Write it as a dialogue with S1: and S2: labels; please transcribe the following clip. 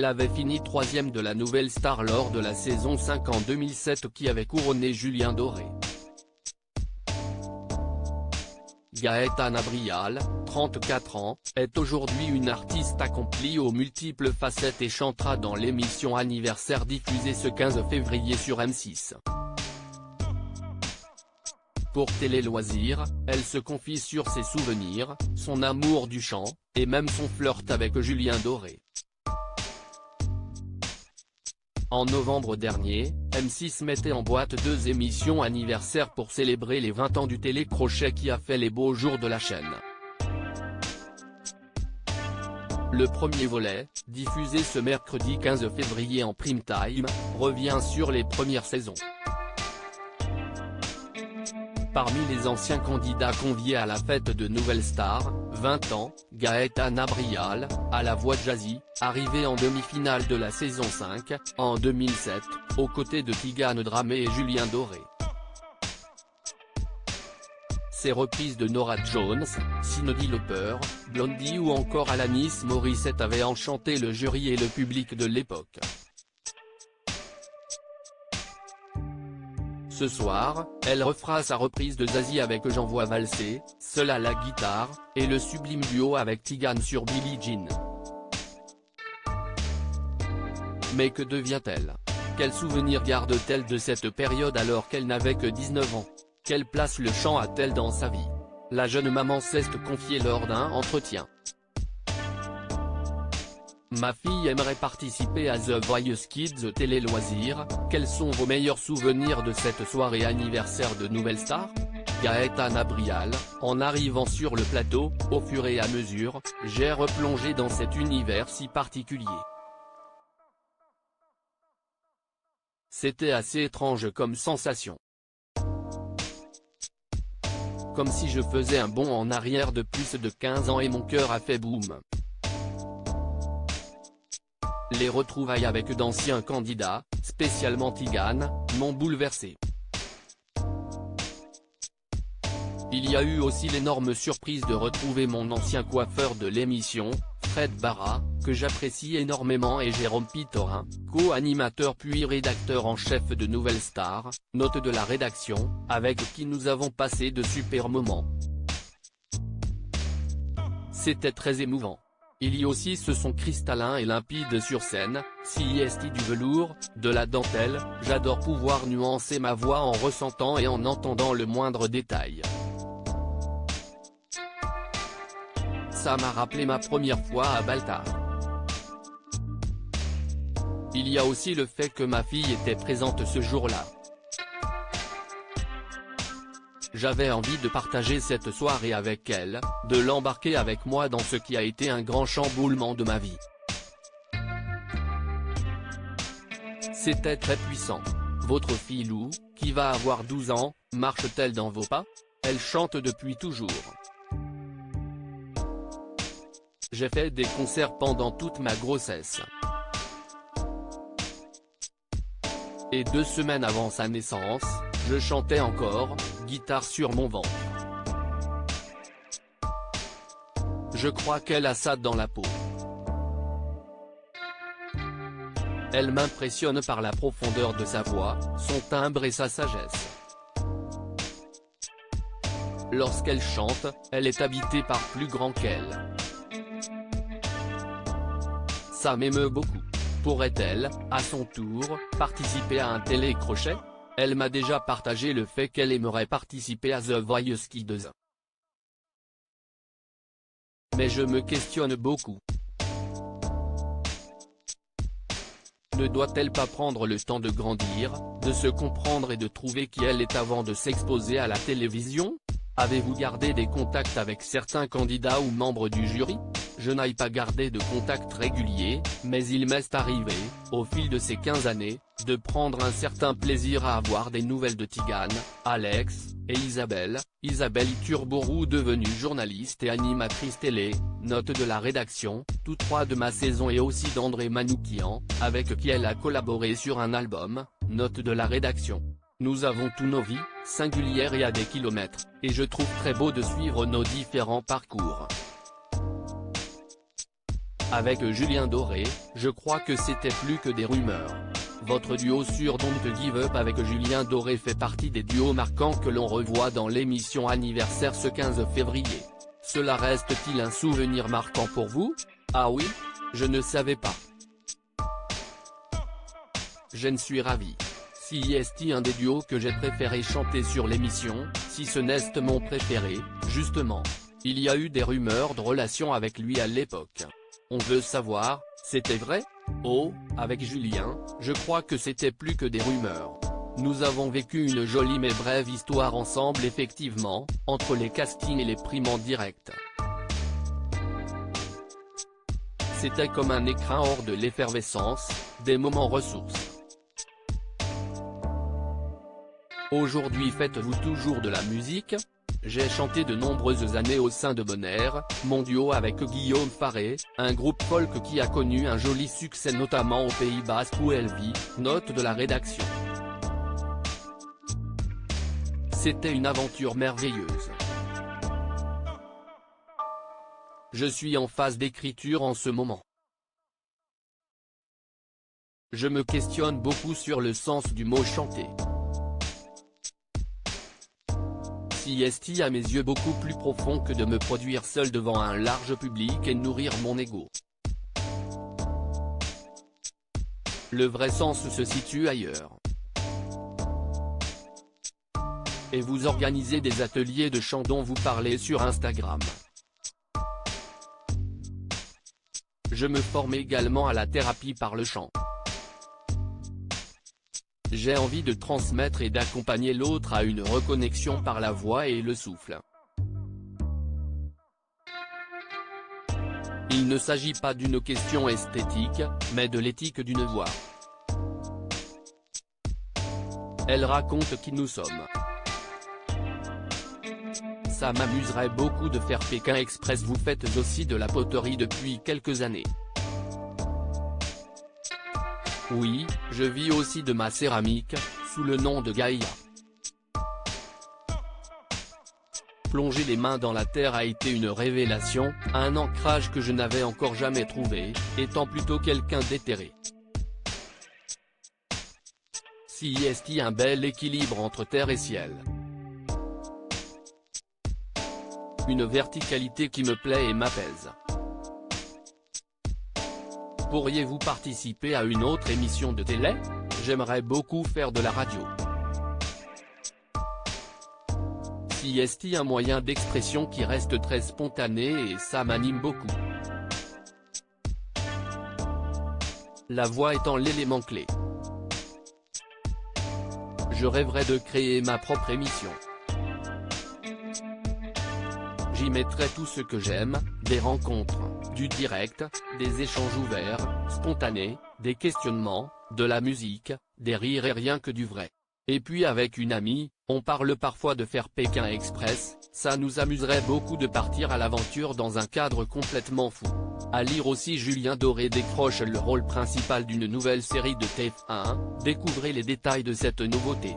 S1: Elle avait fini 3e de la Nouvelle Star lors de la saison 5 en 2007 qui avait couronné Julien Doré. Gaëtane Abrial, 34 ans, est aujourd'hui une artiste accomplie aux multiples facettes et chantera dans l'émission Anniversaire diffusée ce 15 février sur M6. Pour Télé Loisirs, elle se confie sur ses souvenirs, son amour du chant, et même son flirt avec Julien Doré. En novembre dernier, M6 mettait en boîte 2 émissions anniversaires pour célébrer les 20 ans du télécrochet qui a fait les beaux jours de la chaîne. Le premier volet, diffusé ce mercredi 15 février en prime time, revient sur les premières saisons. Parmi les anciens candidats conviés à la fête de Nouvelle Star, 20 ans, Gaëtane Abrial, à la voix jazzy, arrivée en demi-finale de la saison 5, en 2007, aux côtés de Tigane Dramé et Julien Doré. Ses reprises de Norah Jones, Cyndi Lauper, Blondie ou encore Alanis Morissette avaient enchanté le jury et le public de l'époque. Ce soir, elle refera sa reprise de Zazie avec J'envoie valser, seule à la guitare, et le sublime duo avec Tigane sur Billie Jean. Mais que devient-elle? Quel souvenir garde-t-elle de cette période alors qu'elle n'avait que 19 ans? Quelle place le chant a-t-elle dans sa vie? La jeune maman s'est confiée lors d'un entretien. Ma fille aimerait participer à The Voice Kids Télé Loisirs, quels sont vos meilleurs souvenirs de cette soirée anniversaire de Nouvelle Star? Gaëtane Abrial, en arrivant sur le plateau, au fur et à mesure, j'ai replongé dans cet univers si particulier. C'était assez étrange comme sensation. Comme si je faisais un bond en arrière de plus de 15 ans et mon cœur a fait boum. Les retrouvailles avec d'anciens candidats, spécialement Tigane, m'ont bouleversé. Il y a eu aussi l'énorme surprise de retrouver mon ancien coiffeur de l'émission, Fred Barra, que j'apprécie énormément, et Jérôme Pitorin, co-animateur puis rédacteur en chef de Nouvelle Star, note de la rédaction, avec qui nous avons passé de super moments. C'était très émouvant. Il y a aussi ce son cristallin et limpide sur scène, CIST du velours, de la dentelle, j'adore pouvoir nuancer ma voix en ressentant et en entendant le moindre détail. Ça m'a rappelé ma première fois à Baltar. Il y a aussi le fait que ma fille était présente ce jour-là. J'avais envie de partager cette soirée avec elle, de l'embarquer avec moi dans ce qui a été un grand chamboulement de ma vie. C'était très puissant. Votre fille Lou, qui va avoir 12 ans, marche-t-elle dans vos pas? Elle chante depuis toujours. J'ai fait des concerts pendant toute ma grossesse. Et 2 semaines avant sa naissance, je chantais encore, guitare sur mon ventre. Je crois qu'elle a ça dans la peau. Elle m'impressionne par la profondeur de sa voix, son timbre et sa sagesse. Lorsqu'elle chante, elle est habitée par plus grand qu'elle. Ça m'émeut beaucoup. Pourrait-elle, à son tour, participer à un télécrochet? Elle m'a déjà partagé le fait qu'elle aimerait participer à The Voice Kids. Mais je me questionne beaucoup. Ne doit-elle pas prendre le temps de grandir, de se comprendre et de trouver qui elle est avant de s'exposer à la télévision? Avez-vous gardé des contacts avec certains candidats ou membres du jury? Je n'ai pas gardé de contact régulier, mais il m'est arrivé, au fil de ces 15 années, de prendre un certain plaisir à avoir des nouvelles de Tigane, Alex, et Isabelle Iturbourou, devenue journaliste et animatrice télé, note de la rédaction, tous 3 de ma saison, et aussi d'André Manoukian, avec qui elle a collaboré sur un album, note de la rédaction. Nous avons tous nos vies, singulières et à des kilomètres, et je trouve très beau de suivre nos différents parcours. Avec Julien Doré, je crois que c'était plus que des rumeurs. Votre duo sur Don't Give Up avec Julien Doré fait partie des duos marquants que l'on revoit dans l'émission Anniversaire ce 15 février. Cela reste-t-il un souvenir marquant pour vous? Ah oui? Je ne savais pas. Je ne suis ravi. Si est un des duos que j'ai préféré chanter sur l'émission, si ce n'est mon préféré, justement. Il y a eu des rumeurs de relation avec lui à l'époque. On veut savoir, c'était vrai? Oh, avec Julien, je crois que c'était plus que des rumeurs. Nous avons vécu une jolie mais brève histoire ensemble effectivement, entre les castings et les primes en direct. C'était comme un écrin hors de l'effervescence, des moments ressources. Aujourd'hui faites-vous toujours de la musique? J'ai chanté de nombreuses années au sein de Bonaire, mon duo avec Guillaume Faré, un groupe folk qui a connu un joli succès notamment au Pays Basque où elle vit, note de la rédaction. C'était une aventure merveilleuse. Je suis en phase d'écriture en ce moment. Je me questionne beaucoup sur le sens du mot chanter. Si est à mes yeux beaucoup plus profond que de me produire seul devant un large public et nourrir mon ego. Le vrai sens se situe ailleurs. Et vous organisez des ateliers de chant dont vous parlez sur Instagram. Je me forme également à la thérapie par le chant. J'ai envie de transmettre et d'accompagner l'autre à une reconnexion par la voix et le souffle. Il ne s'agit pas d'une question esthétique, mais de l'éthique d'une voix. Elle raconte qui nous sommes. Ça m'amuserait beaucoup de faire Pékin Express. Vous faites aussi de la poterie depuis quelques années. Oui, je vis aussi de ma céramique, sous le nom de Gaïa. Plonger les mains dans la terre a été une révélation, un ancrage que je n'avais encore jamais trouvé, étant plutôt quelqu'un d'éthéré. Si est-il un bel équilibre entre terre et ciel. Une verticalité qui me plaît et m'apaise. Pourriez-vous participer à une autre émission de télé? J'aimerais beaucoup faire de la radio. Si est un moyen d'expression qui reste très spontané et ça m'anime beaucoup. La voix étant l'élément clé. Je rêverais de créer ma propre émission. J'y mettrai tout ce que j'aime, des rencontres, du direct, des échanges ouverts, spontanés, des questionnements, de la musique, des rires et rien que du vrai. Et puis avec une amie, on parle parfois de faire Pékin Express, ça nous amuserait beaucoup de partir à l'aventure dans un cadre complètement fou. À lire aussi Julien Doré décroche le rôle principal d'une nouvelle série de TF1, découvrez les détails de cette nouveauté.